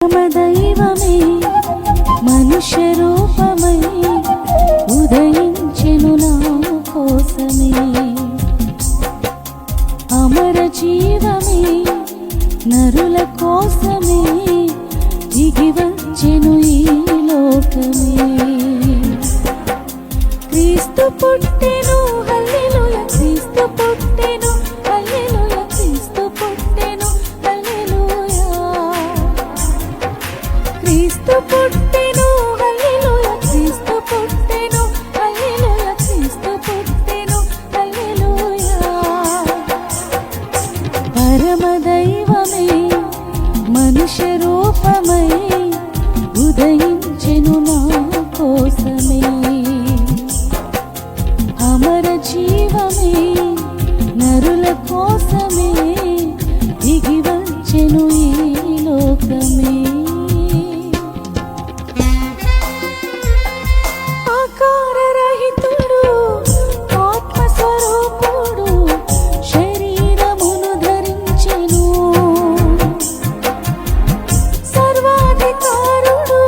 దైవమే మనుష్య రూపమై ఉదయించెను నా కోసమే అమర జీవమే నరుల కోసమే దిగి వచ్చెను ఈ లోకమే క్రీస్తు పుట్టెను హల్లెలూయా క్రీస్తు పుట్టెను హల్లెలూయా క్రీస్తు పుట్టెను హల్లెలూయా క్రీస్తు పుట్టెను హల్లెలూయా క్రీస్తు పుట్టెను హల్లెలూయా క్రీస్తు పుట్టెను హల్లెలూయా పరమ దైవమే మనుష్య రూపమై ఉదయించెను నా కోసమే అమర జీవమే నరుల కోసమే దిగి వచ్చెను ఈ లోకమే ఆకారరహితుడు ఆత్మస్వరూపుడు శరీరమును ధరించెను సర్వాధికారుడు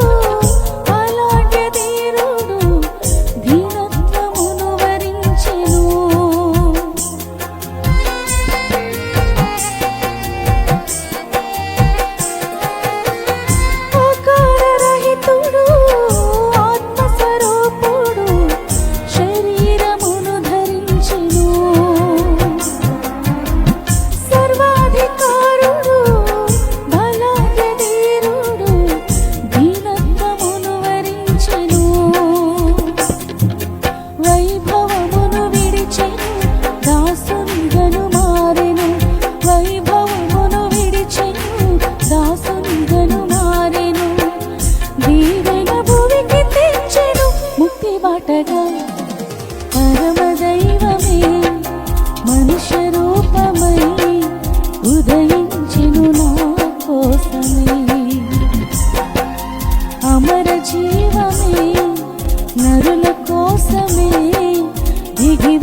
అలాంటి ధీరుడు దీనత్వమును వరించెను ఆకారరహితుడు ఆత్మస్వరూపుడు శరీరమును ధరించెను సర్వాధికారుడు బలాఢ్య ధీరుడు దీనత్వమును వరించెను వైభవమును విడిచెను దాసునిగను మారెను వైభవమును విడిచెను దాసునిగను మారెను దీవెన భువికి తెచ్చెను ముక్తి బాటగా పరమ దైవమే మనుష్య రూపమై ఉదయించెను నా కోసమే అమర జీవమే నరుల కోసమే దిగి